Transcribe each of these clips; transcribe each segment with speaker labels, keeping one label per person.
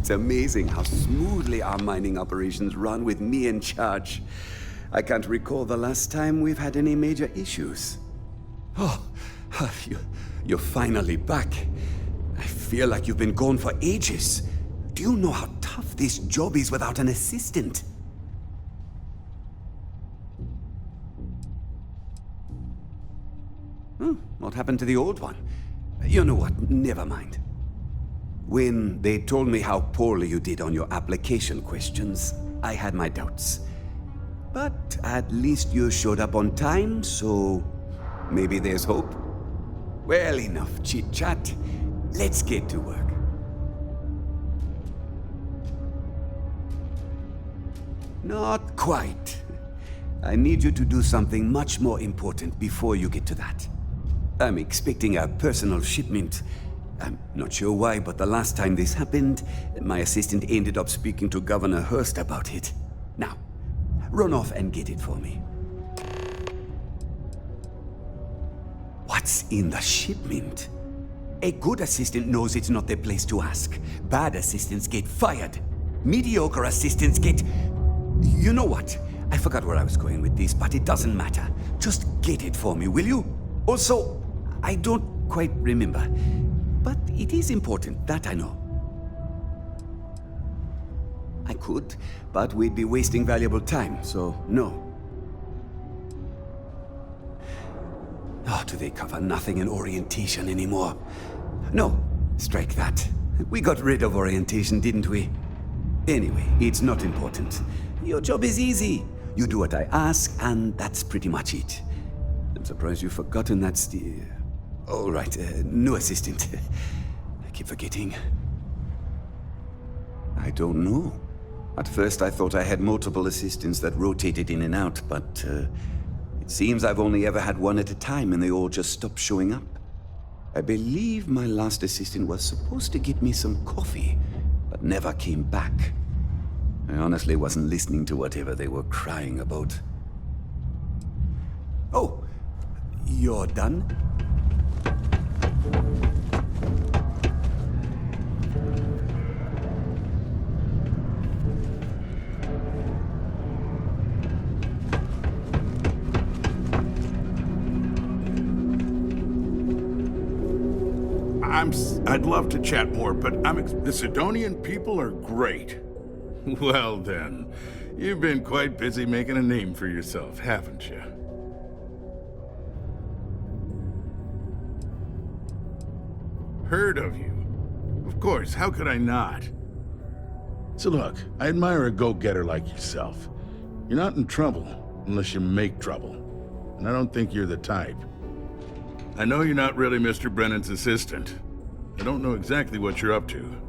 Speaker 1: It's amazing how smoothly our mining operations run with me in charge. I can't recall the last time we've had any major issues. Oh, you're finally back. I feel like you've been gone for ages. Do you know how tough this job is without an assistant? What happened to the old one? You know what, never mind. When they told me how poorly you did on your application questions, I had my doubts. But at least you showed up on time, so maybe there's hope. Well, enough chit-chat. Let's get to work. Not quite. I need you to do something much more important before you get to that. I'm expecting a personal shipment. I'm not sure why, but the last time this happened, my assistant ended up speaking to Governor Hurst about it. Now, run off and get it for me. What's in the shipment? A good assistant knows it's not their place to ask. Bad assistants get fired. Mediocre assistants get... You know what? I forgot where I was going with this, but it doesn't matter. Just get it for me, will you? Also, I don't quite remember, but it is important, that I know. I could, but we'd be wasting valuable time, so no. Oh, do they cover nothing in orientation anymore? No, strike that. We got rid of orientation, didn't we? Anyway, it's not important. Your job is easy. You do what I ask, and that's pretty much it. I'm surprised you've forgotten that's the... All right, new assistant. I keep forgetting. I don't know. At first I thought I had multiple assistants that rotated in and out, but it seems I've only ever had one at a time and they all just stopped showing up. I believe my last assistant was supposed to get me some coffee, but never came back. I honestly wasn't listening to whatever they were crying about. Oh, you're done?
Speaker 2: I'd love to chat more, but the Sidonian people are great. Well then, you've been quite busy making a name for yourself, haven't you? Heard of you. Of course, how could I not? So look, I admire a go-getter like yourself. You're not in trouble, unless you make trouble. And I don't think you're the type. I know you're not really Mr. Brennan's assistant. I don't know exactly what you're up to,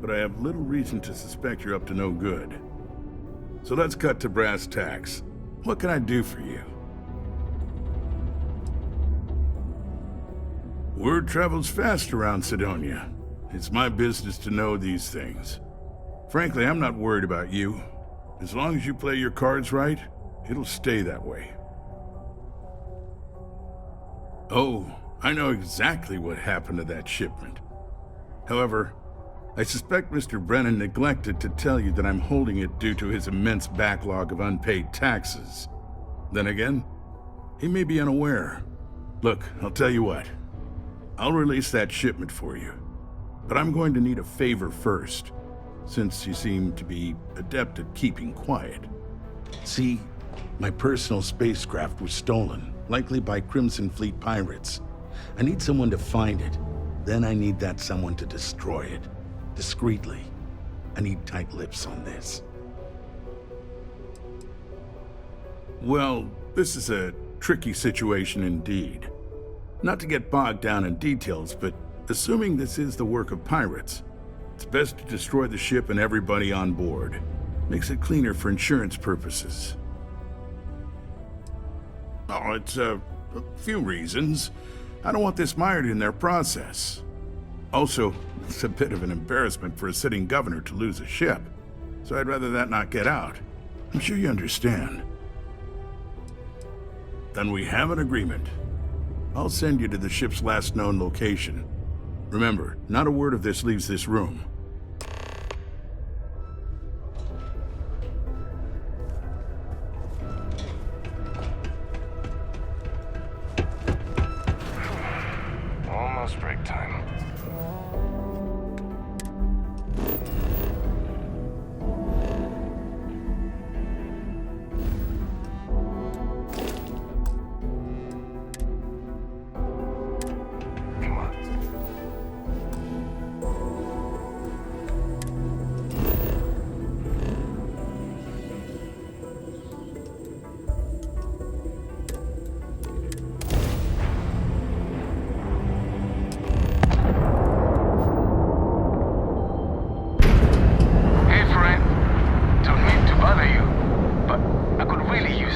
Speaker 2: but I have little reason to suspect you're up to no good. So let's cut to brass tacks. What can I do for you? Word travels fast around Sidonia. It's my business to know these things. Frankly, I'm not worried about you. As long as you play your cards right, it'll stay that way. Oh, I know exactly what happened to that shipment. However, I suspect Mr. Brennan neglected to tell you that I'm holding it due to his immense backlog of unpaid taxes. Then again, he may be unaware. Look, I'll tell you what. I'll release that shipment for you. But I'm going to need a favor first, since you seem to be adept at keeping quiet. See, my personal spacecraft was stolen, likely by Crimson Fleet pirates. I need someone to find it. Then I need that someone to destroy it. Discreetly. I need tight lips on this. Well, this is a tricky situation indeed. Not to get bogged down in details, but assuming this is the work of pirates, it's best to destroy the ship and everybody on board. Makes it cleaner for insurance purposes. Oh, it's a few reasons. I don't want this mired in their process. Also, it's a bit of an embarrassment for a sitting governor to lose a ship, so I'd rather that not get out. I'm sure you understand. Then we have an agreement. I'll send you to the ship's last known location. Remember, not a word of this leaves this room.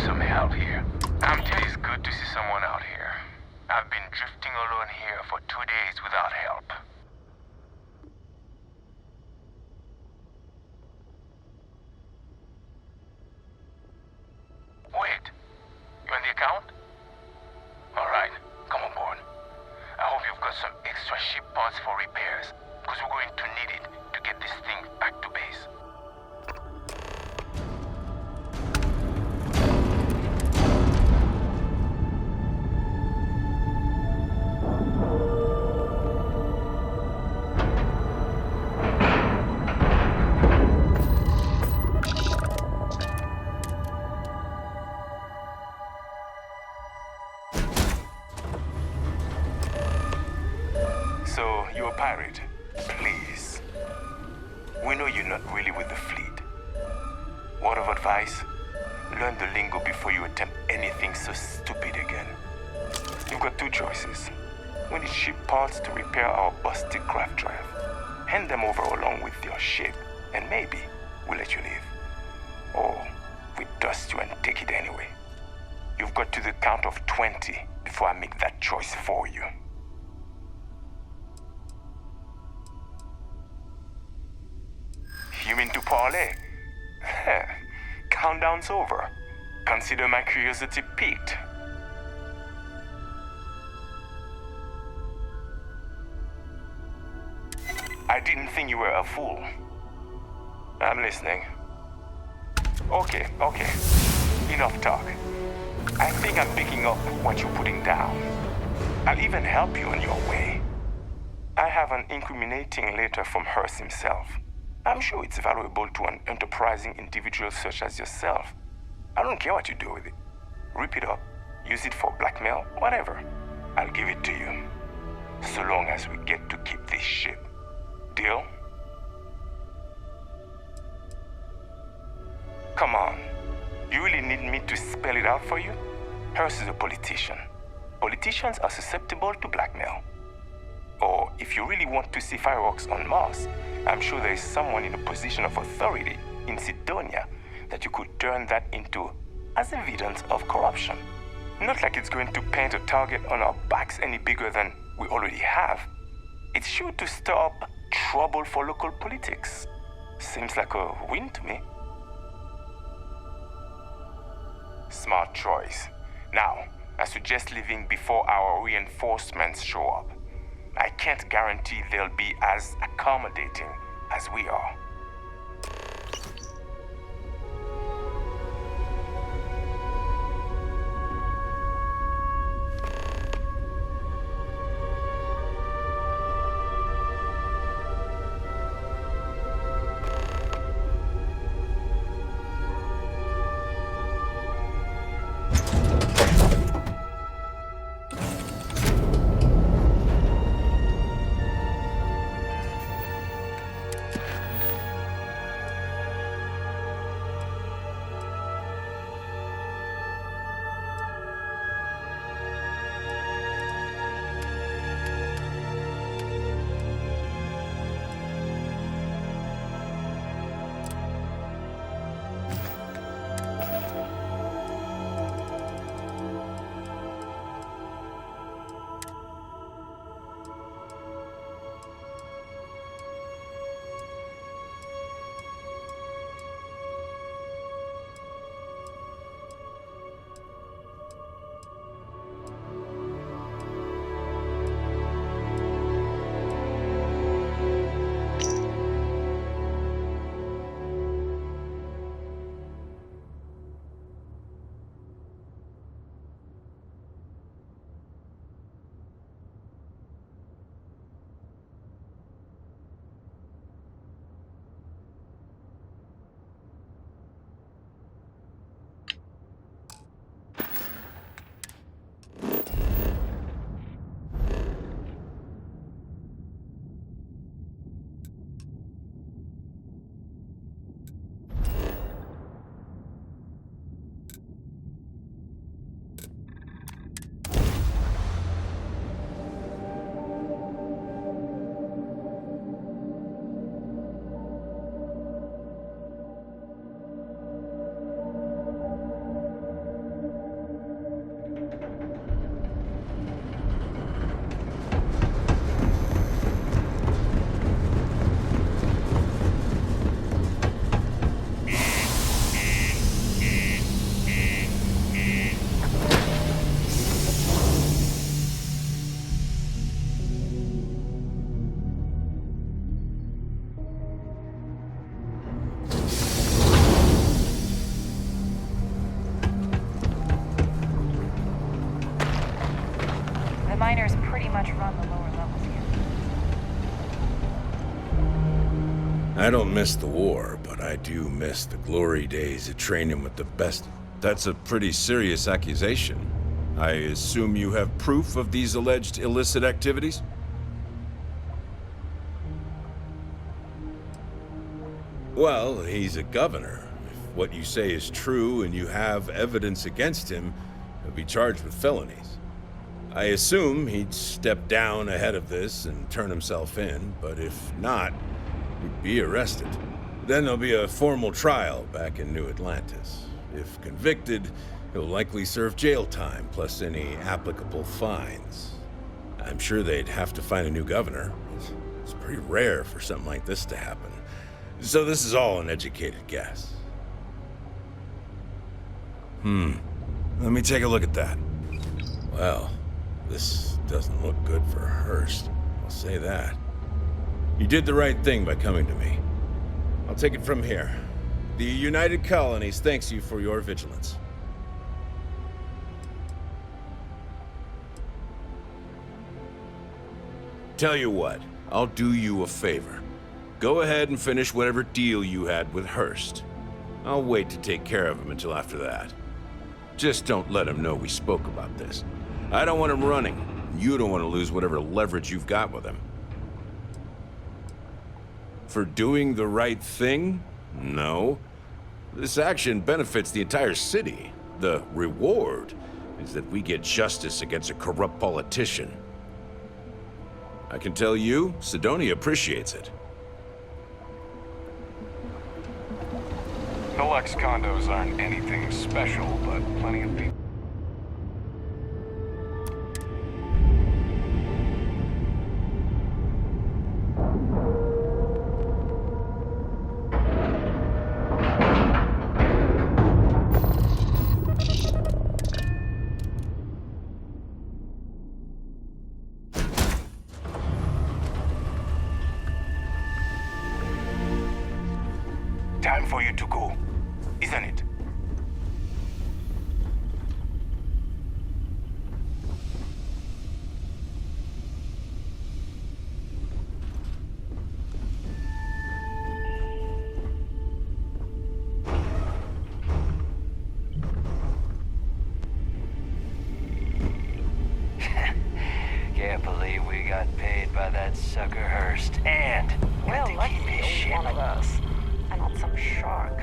Speaker 3: some help here. I'm telling you, it's good to see someone out here. I've been drifting alone here for 2 days without help. Wait, you on the account? Alright, come on board. I hope you've got some extra ship parts for repairs, because we're going to need it to get this thing back to base. So, you're a pirate. Please. We know you're not really with the fleet. Word of advice? Learn the lingo before you attempt anything so stupid again. You've got 2 choices. We need ship parts to repair our busted craft drive. Hand them over along with your ship, and maybe we'll let you leave. Or we dust you and take it anyway. You've got to the count of 20 before I make that choice for you. You mean to parlay? Countdown's over. Consider my curiosity piqued. I didn't think you were a fool. I'm listening. Okay. Enough talk. I think I'm picking up what you're putting down. I'll even help you on your way. I have an incriminating letter from Hearst himself. I'm sure it's valuable to an enterprising individual such as yourself. I don't care what you do with it. Rip it up, use it for blackmail, whatever. I'll give it to you. So long as we get to keep this ship. Deal? Come on. You really need me to spell it out for you? Hearst is a politician. Politicians are susceptible to blackmail. Or if you really want to see fireworks on Mars, I'm sure there is someone in a position of authority in Sidonia that you could turn that into as evidence of corruption. Not like it's going to paint a target on our backs any bigger than we already have. It's sure to stir up trouble for local politics. Seems like a win to me. Smart choice. Now, I suggest leaving before our reinforcements show up. I can't guarantee they'll be as accommodating as we are.
Speaker 4: miners pretty much run the lower levels here.
Speaker 5: I don't miss the war, but I do miss the glory days of training with the best.
Speaker 6: That's a pretty serious accusation. I assume you have proof of these alleged illicit activities?
Speaker 5: Well, he's a governor. If what you say is true and you have evidence against him, he'll be charged with felonies. I assume he'd step down ahead of this and turn himself in, but if not, he'd be arrested. Then there'll be a formal trial back in New Atlantis. If convicted, he'll likely serve jail time, plus any applicable fines. I'm sure they'd have to find a new governor. It's pretty rare for something like this to happen. So this is all an educated guess.
Speaker 6: Let me take a look at that.
Speaker 5: Well, this doesn't look good for Hearst. I'll say that. You did the right thing by coming to me. I'll take it from here. The United Colonies thanks you for your vigilance.
Speaker 6: Tell you what, I'll do you a favor. Go ahead and finish whatever deal you had with Hearst. I'll wait to take care of him until after that. Just don't let him know we spoke about this. I don't want him running. You don't want to lose whatever leverage you've got with him. For doing the right thing? No. This action benefits the entire city. The reward is that we get justice against a corrupt politician. I can tell you, Sidonia appreciates it.
Speaker 3: The Lex condos aren't anything special, but plenty of people. Time for you to go, isn't it?
Speaker 7: Can't believe we got paid by that sucker Hearst, and
Speaker 4: Well,
Speaker 7: got to
Speaker 4: lucky
Speaker 7: keep his shit.
Speaker 4: you're one of us, and not some shark.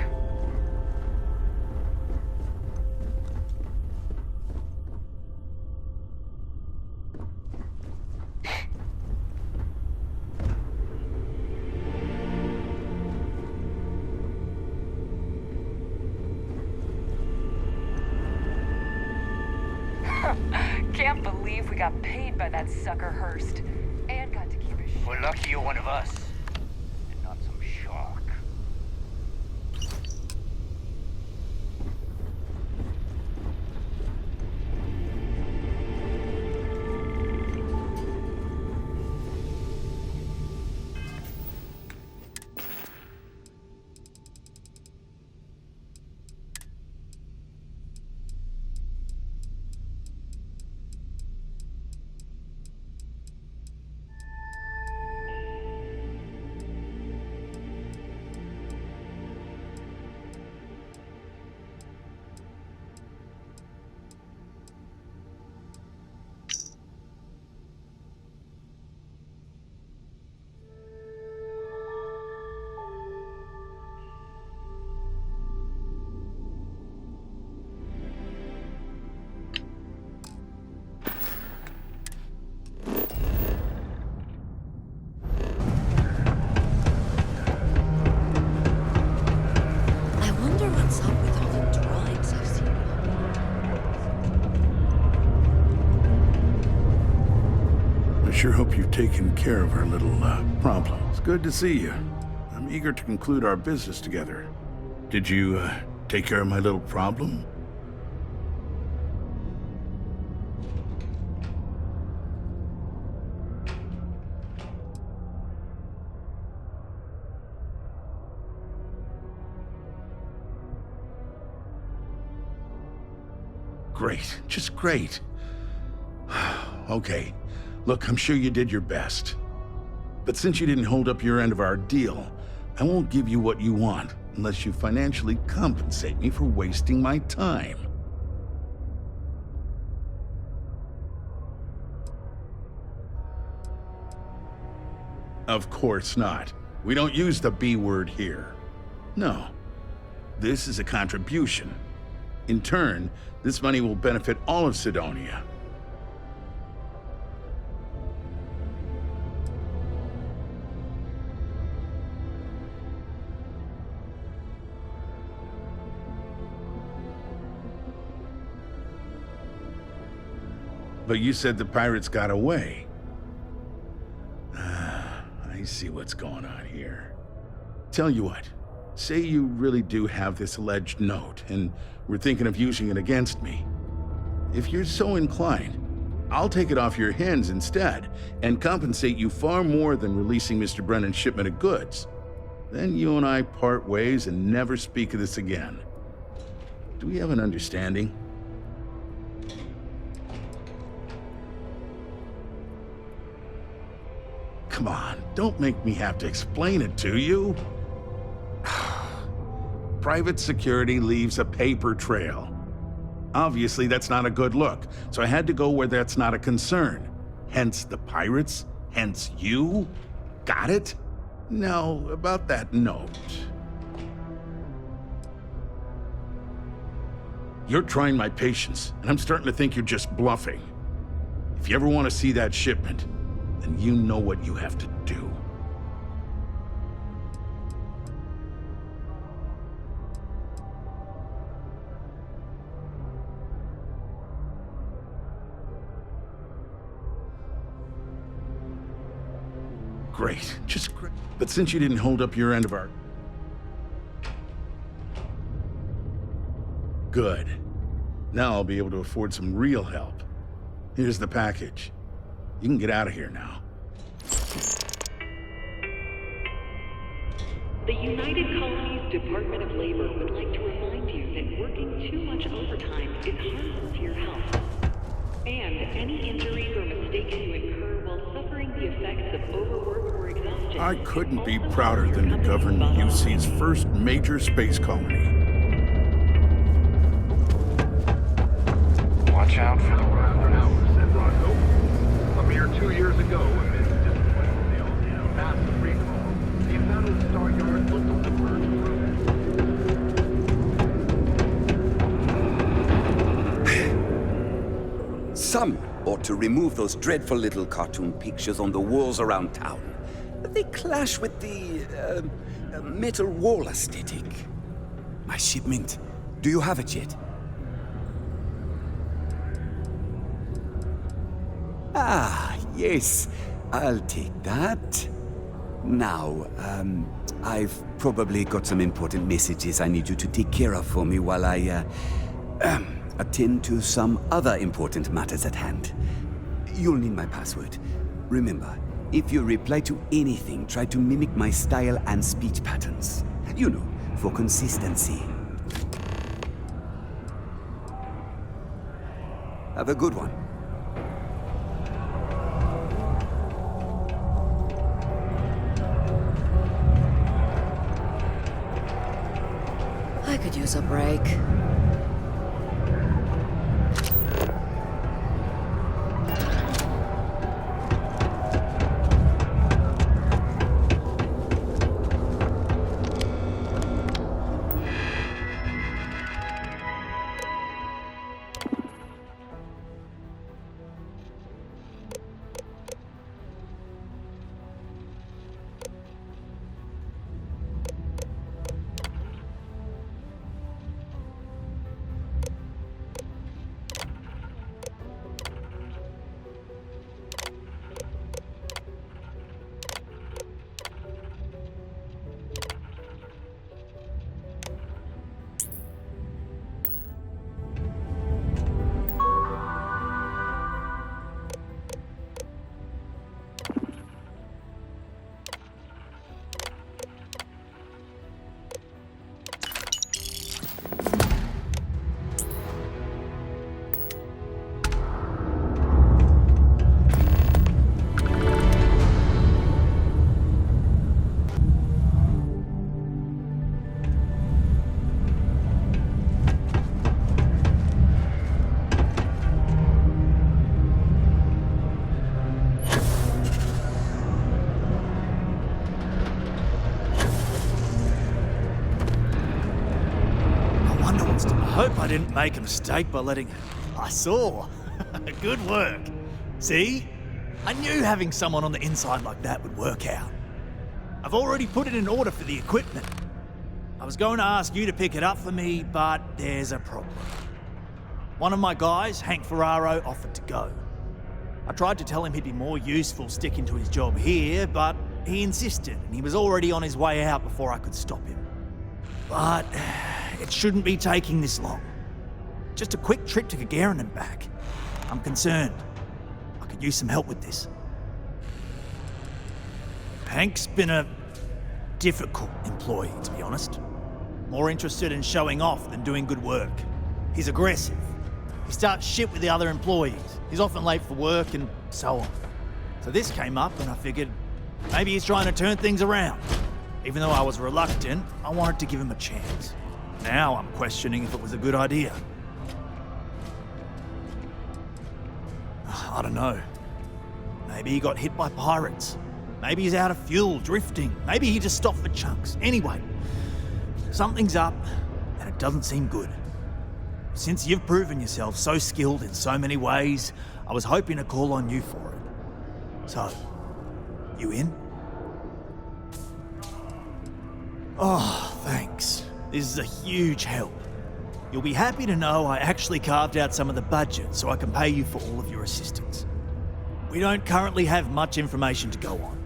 Speaker 4: Can't believe we got paid by that sucker Hearst, and got to keep his shit.
Speaker 7: We're lucky you're one of us, and not some shark.
Speaker 8: I wonder what's up with all the drawings I've seen.
Speaker 2: I sure hope you've taken care of our little problem. It's good to see you. I'm eager to conclude our business together. Did you take care of my little problem? Great, just great. okay. Look, I'm sure you did your best. But since you didn't hold up your end of our deal, I won't give you what you want unless you financially compensate me for wasting my time. Of course not. We don't use the B word here. No. This is a contribution. In turn, this money will benefit all of Sidonia. But you said the pirates got away. I see what's going on here. Tell you what, say you really do have this alleged note, and we're thinking of using it against me. If you're so inclined, I'll take it off your hands instead, and compensate you far more than releasing Mr. Brennan's shipment of goods. Then you and I part ways and never speak of this again. Do we have an understanding? Come on, don't make me have to explain it to you. Private security leaves a paper trail. Obviously, that's not a good look, so I had to go where that's not a concern. Hence the pirates, hence you. Got it? Now, about that note. You're trying my patience, and I'm starting to think you're just bluffing. If you ever want to see that shipment, then you know what you have to do. Great, just great. But since you didn't hold up your end of our... Good. Now I'll be able to afford some real help. Here's the package. You can get out of here now.
Speaker 9: The United Colonies Department of Labor would like to remind you that working too much overtime is harmful to your health. And any injuries or mistakes you incur while suffering the effects of overwork or exhaustion...
Speaker 2: I couldn't be prouder than to govern UC's first major space colony.
Speaker 3: Watch out for the
Speaker 10: Runaround, said Rocco. A mere 2 years ago, amid disappointment with the massive recall, the Battle Star Yard looked on the verge of ruin.
Speaker 1: Some ought to remove those dreadful little cartoon pictures on the walls around town. They clash with the metal wall aesthetic. My shipment. Do you have it yet? Ah, yes. I'll take that. Now, I've probably got some important messages I need you to take care of for me while I, attend to some other important matters at hand. You'll need my password. Remember, if you reply to anything, try to mimic my style and speech patterns. You know, for consistency. Have a good one.
Speaker 8: I could use a break.
Speaker 11: didn't make a mistake by letting... I saw. Good work. See? I knew having someone on the inside like that would work out. I've already put it in order for the equipment. I was going to ask you to pick it up for me, but there's a problem. One of my guys, Hank Ferraro, offered to go. I tried to tell him he'd be more useful sticking to his job here, but he insisted, and he was already on his way out before I could stop him. But it shouldn't be taking this long. Just a quick trip to Gagarin and back. I'm concerned. I could use some help with this. Hank's been a difficult employee, to be honest. More interested in showing off than doing good work. He's aggressive. He starts shit with the other employees. He's often late for work and so on. So this came up and I figured maybe he's trying to turn things around. Even though I was reluctant, I wanted to give him a chance. Now I'm questioning if it was a good idea. I don't know. Maybe he got hit by pirates. Maybe he's out of fuel, drifting. Maybe he just stopped for chunks. Anyway, something's up, and it doesn't seem good. Since you've proven yourself so skilled in so many ways, I was hoping to call on you for it. So, you in? Oh, thanks. This is a huge help. You'll be happy to know I actually carved out some of the budget so I can pay you for all of your assistance. We don't currently have much information to go on.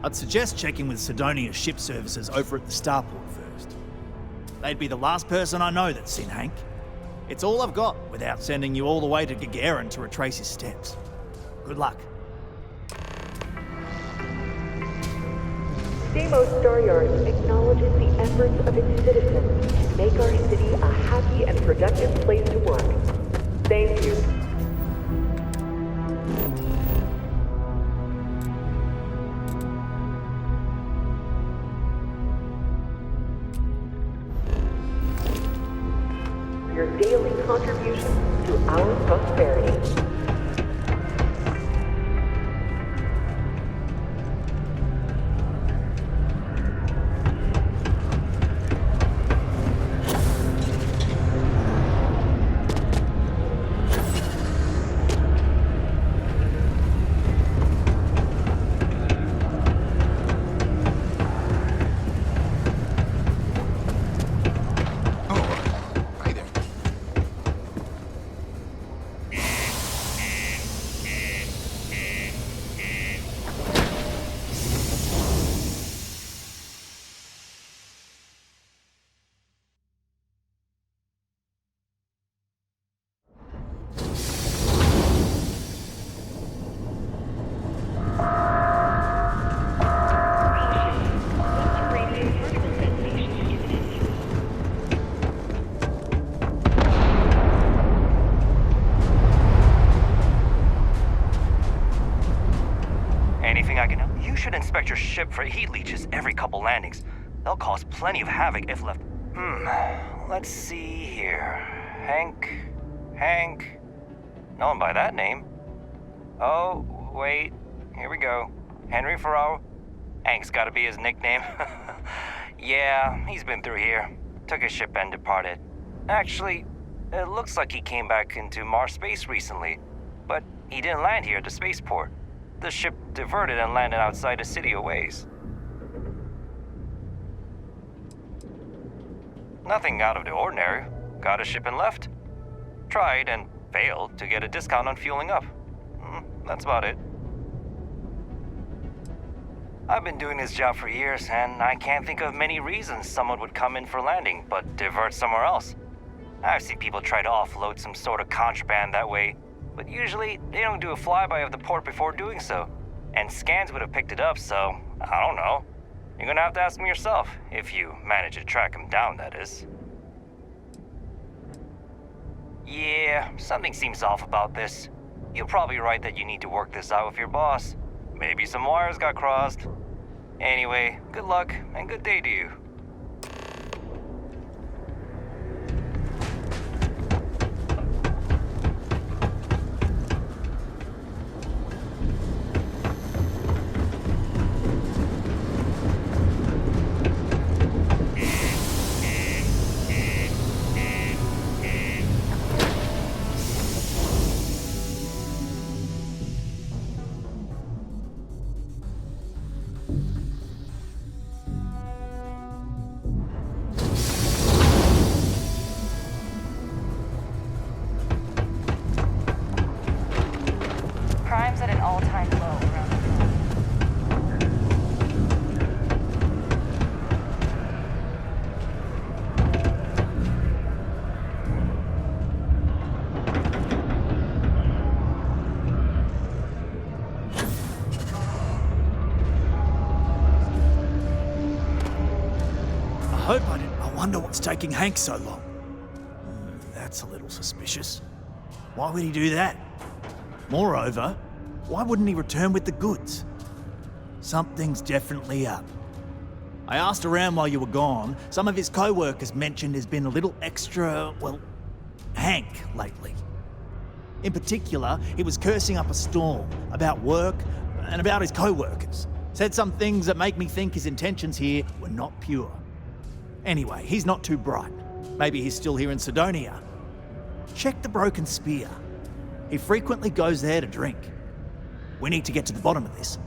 Speaker 11: I'd suggest checking with Sidonia's ship services over at the Starport first. They'd be the last person I know that's seen Hank. It's all I've got without sending you all the way to Gagarin to retrace his steps. Good luck.
Speaker 9: Deimos Staryard acknowledges the efforts of its citizens to make our city a happy and productive place to work. Thank you. Your daily contribution to our prosperity.
Speaker 3: Inspect your ship for heat leeches every couple landings. They'll cause plenty of havoc if left. Let's see here. Hank. No one by that name. Oh, wait. Here we go. Henry Ferraro. Hank's gotta be his nickname. Yeah, he's been through here. Took his ship and departed. Actually, it looks like he came back into Mars space recently, but he didn't land here at the spaceport. The ship diverted and landed outside the city a ways. Nothing out of the ordinary. Got a ship and left. Tried and failed to get a discount on fueling up. That's about it. I've been doing this job for years, and I can't think of many reasons someone would come in for landing, but divert somewhere else. I've seen people try to offload some sort of contraband that way, but usually they don't do a flyby of the port before doing so. And scans would have picked it up, so I don't know. You're gonna have to ask them yourself, if you manage to track him down, that is. Yeah, something seems off about this. You're probably right that you need to work this out with your boss. Maybe some wires got crossed. Anyway, good luck and good day to you.
Speaker 11: What's taking Hank so long? That's a little suspicious. Why would he do that? Moreover, why wouldn't he return with the goods? Something's definitely up. I asked around while you were gone. Some of his co-workers mentioned there's been a little extra, well, Hank lately. In particular, he was cursing up a storm about work and about his co-workers. Said some things that make me think his intentions here were not pure. Anyway, he's not too bright. Maybe he's still here in Sidonia. Check the Broken Spear. He frequently goes there to drink. We need to get to the bottom of this.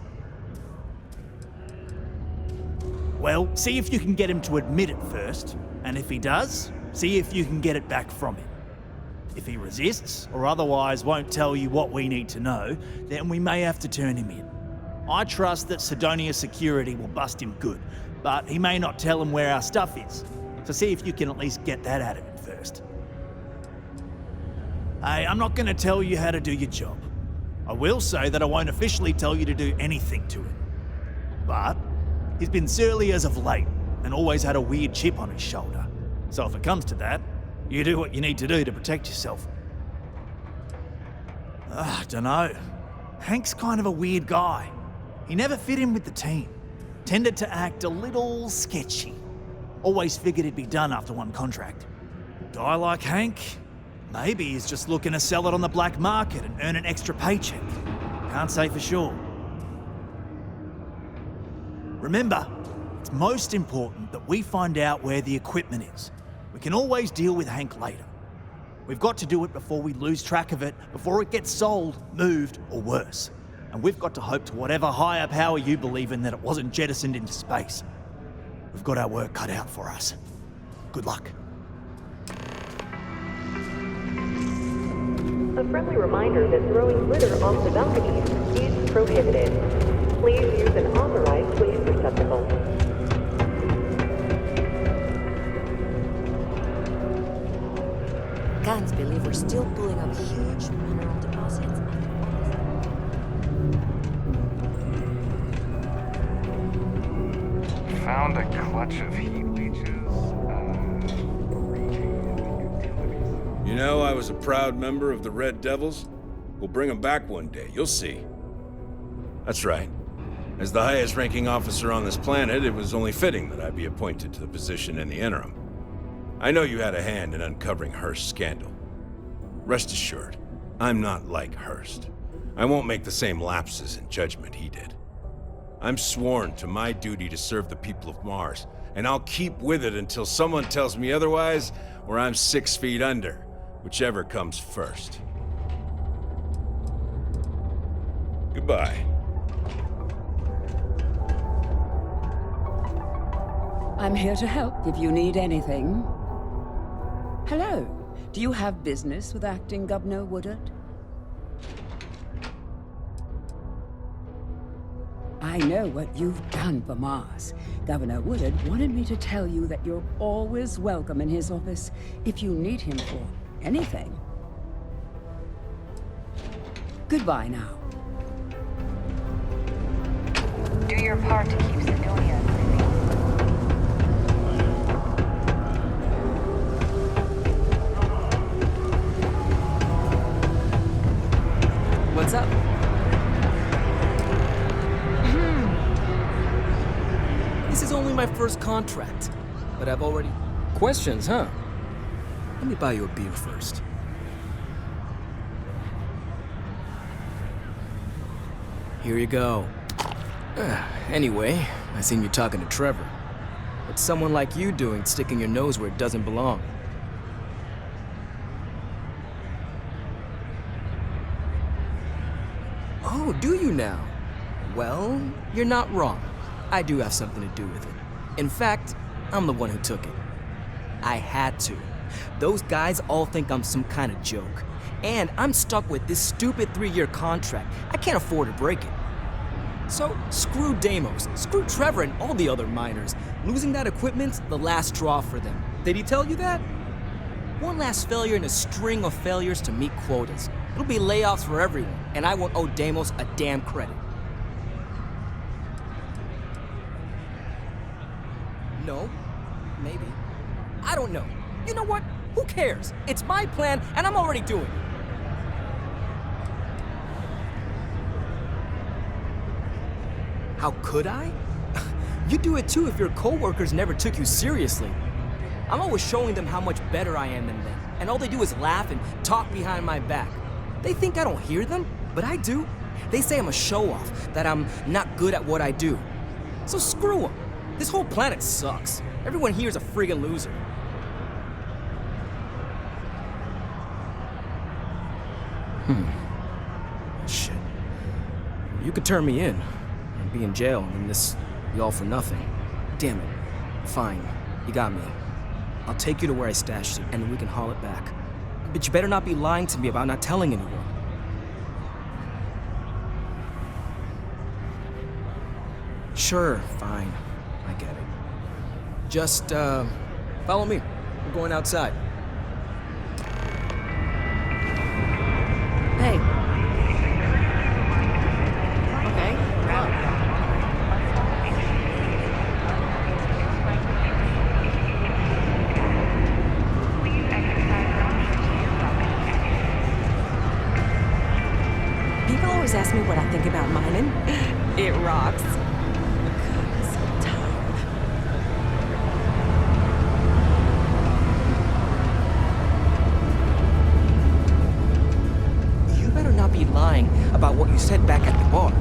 Speaker 11: Well, see if you can get him to admit it first, and if he does, see if you can get it back from him. If he resists, or otherwise won't tell you what we need to know, then we may have to turn him in. I trust that Sidonia security will bust him good, but he may not tell him where our stuff is. So see if you can at least get that out of him first. Hey, I'm not going to tell you how to do your job. I will say that I won't officially tell you to do anything to him. But he's been surly as of late, and always had a weird chip on his shoulder. So if it comes to that, you do what you need to do to protect yourself. Dunno. Hank's kind of a weird guy. He never fit in with the team. Tended to act a little sketchy. Always figured he'd be done after one contract. Guy like Hank? Maybe he's just looking to sell it on the black market and earn an extra paycheck. Can't say for sure. Remember, it's most important that we find out where the equipment is. We can always deal with Hank later. We've got to do it before we lose track of it, before it gets sold, moved, or worse. And we've got to hope to whatever higher power you believe in that it wasn't jettisoned into space. We've got our work cut out for us. Good luck.
Speaker 9: A friendly reminder that throwing litter off the balconies is prohibited. Please use an authorized waste receptacle.
Speaker 8: Can't believe we're still pulling up huge mineral deposits.
Speaker 3: Found a clutch of heat leeches.
Speaker 5: You know, I was a proud member of the Red Devils. We'll bring them back one day, you'll see. That's right. As the highest-ranking officer on this planet, it was only fitting that I be appointed to the position in the interim. I know you had a hand in uncovering Hurst's scandal. Rest assured, I'm not like Hurst. I won't make the same lapses in judgment he did. I'm sworn to my duty to serve the people of Mars, and I'll keep with it until someone tells me otherwise, or I'm 6 feet under, whichever comes first. Goodbye.
Speaker 12: I'm here to help if you need anything. Hello. Do you have business with Acting Governor Woodard? I know what you've done for Mars. Governor Woodard wanted me to tell you that you're always welcome in his office if you need him for anything. Goodbye now.
Speaker 4: Do your part to keep Sidonia living.
Speaker 13: What's up? This is only my first contract, but I've already... Questions, huh? Let me buy you a beer first. Here you go. Anyway, I seen you talking to Trevor. What's someone like you doing sticking your nose where it doesn't belong? Oh, do you now? Well, you're not wrong. I do have something to do with it. In fact, I'm the one who took it. I had to. Those guys all think I'm some kind of joke. And I'm stuck with this stupid 3-year contract. I can't afford to break it. So, screw Deimos, screw Trevor and all the other miners. Losing that equipment's the last straw for them. Did he tell you that? One last failure in a string of failures to meet quotas. It'll be layoffs for everyone, and I won't owe Deimos a damn credit. No, maybe. I don't know. You know what? Who cares? It's my plan, and I'm already doing it. How could I? You'd do it too if your coworkers never took you seriously. I'm always showing them how much better I am than them, and all they do is laugh and talk behind my back. They think I don't hear them, but I do. They say I'm a show-off, that I'm not good at what I do. So screw them. This whole planet sucks. Everyone here is a friggin' loser. Shit. You could turn me in and be in jail, and then this be all for nothing. Damn it. Fine. You got me. I'll take you to where I stashed it, and then we can haul it back. But you better not be lying to me about not telling anyone. Sure, fine. I get it. Just, follow me. We're going outside.
Speaker 8: Hey. Okay, round. People always ask me what I think about mining. It rocks.
Speaker 13: Lying about what you said back at the bar.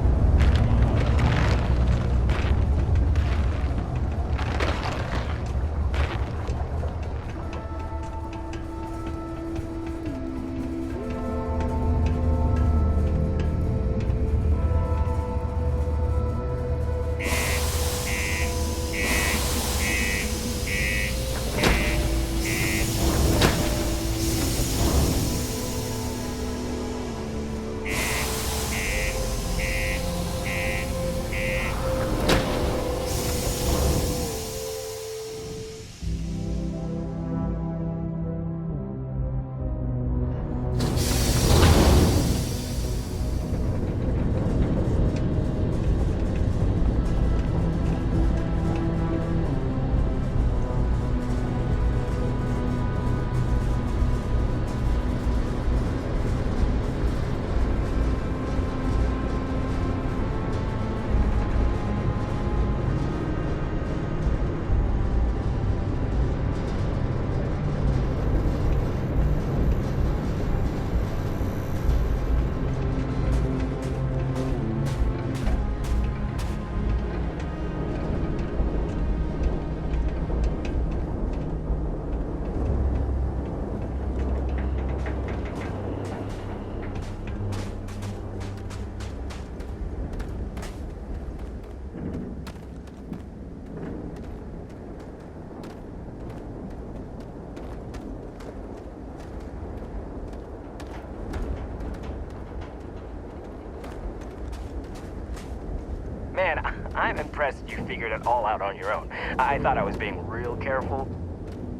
Speaker 14: Man, I'm impressed you figured it all out on your own. I thought I was being real careful.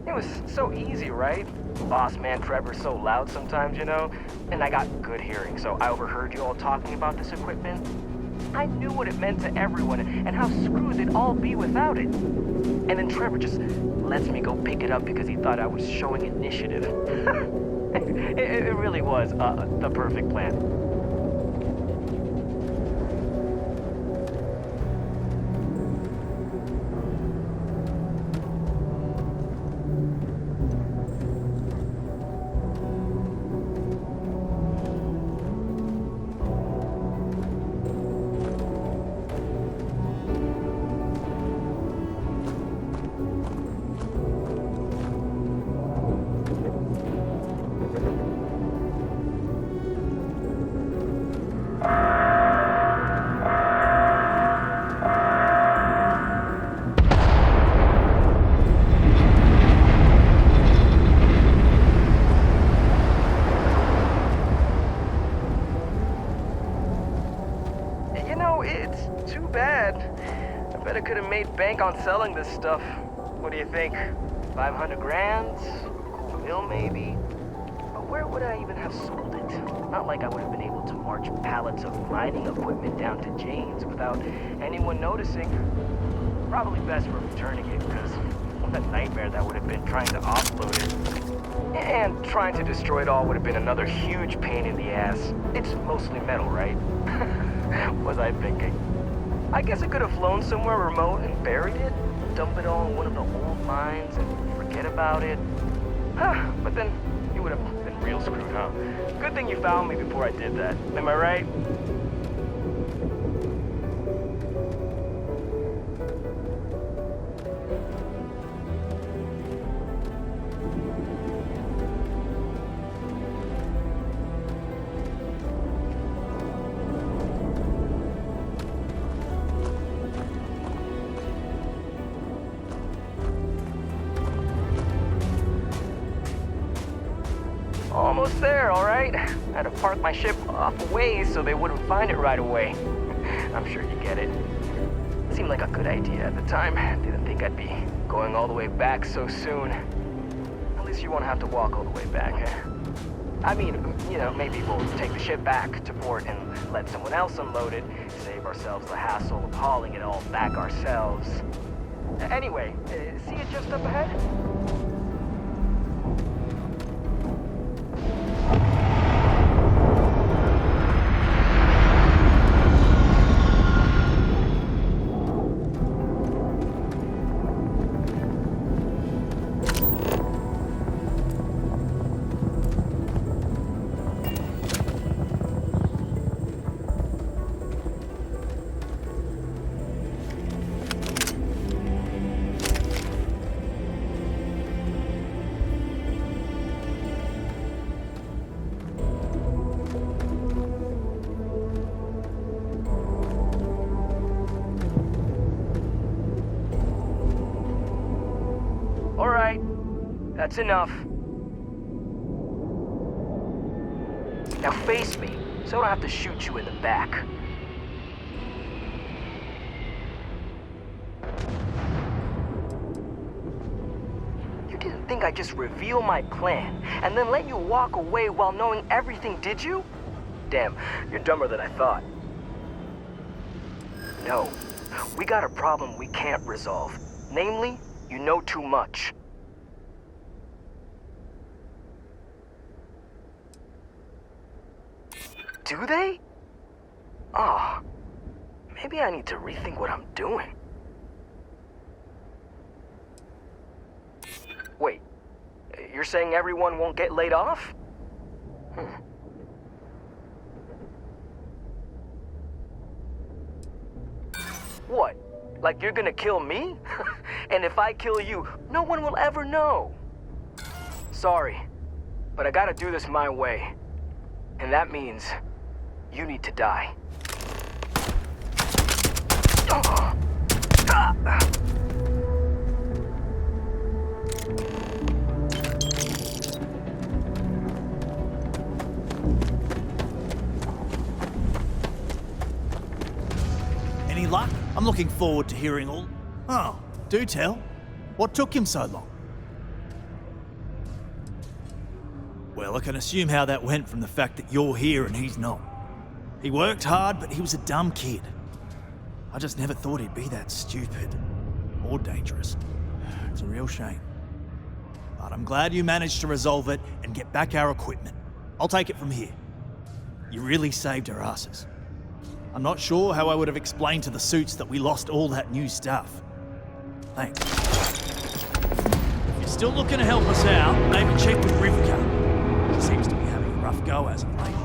Speaker 14: It was so easy, right? Boss man Trevor's so loud sometimes, you know? And I got good hearing, so I overheard you all talking about this equipment. I knew what it meant to everyone and how screwed they'd all be without it. And then Trevor just lets me go pick it up because he thought I was showing initiative. It really was the perfect plan. Bank on selling this stuff. What do you think? 500 grand? A mil maybe? But where would I even have sold it? Not like I would have been able to march pallets of mining equipment down to Jane's without anyone noticing. Probably best for returning it, because a nightmare that would have been trying to offload it. And trying to destroy it all would have been another huge pain in the ass. It's mostly metal, right? Was I thinking? I guess I could have flown somewhere remote and buried it, dump it all in one of the old mines and forget about it. But then you would have been real screwed, huh? Good thing you found me before I did that. Am I right? Almost there, all right? I had to park my ship off a ways so they wouldn't find it right away. I'm sure you get it. Seemed like a good idea at the time. Didn't think I'd be going all the way back so soon. At least you won't have to walk all the way back, huh? I mean, you know, maybe we'll take the ship back to port and let someone else unload it, save ourselves the hassle of hauling it all back ourselves. Anyway, see it just up ahead? That's enough. Now face me, so I don't have to shoot you in the back. You didn't think I'd just reveal my plan, and then let you walk away while knowing everything, did you? Damn, you're dumber than I thought. No, we got a problem we can't resolve. Namely, you know too much. Do they? Oh, maybe I need to rethink what I'm doing. Wait, you're saying everyone won't get laid off? What? Like you're gonna kill me? And if I kill you, no one will ever know. Sorry, but I gotta do this my way. And that means you need to die.
Speaker 11: Any luck? I'm looking forward to hearing all... Oh, do tell. What took him so long? Well, I can assume how that went from the fact that you're here and he's not. He worked hard, but he was a dumb kid. I just never thought he'd be that stupid. Or dangerous. It's a real shame. But I'm glad you managed to resolve it and get back our equipment. I'll take it from here. You really saved our asses. I'm not sure how I would have explained to the suits that we lost all that new stuff. Thanks. If you're still looking to help us out, maybe check with Rivka. She seems to be having a rough go as of late.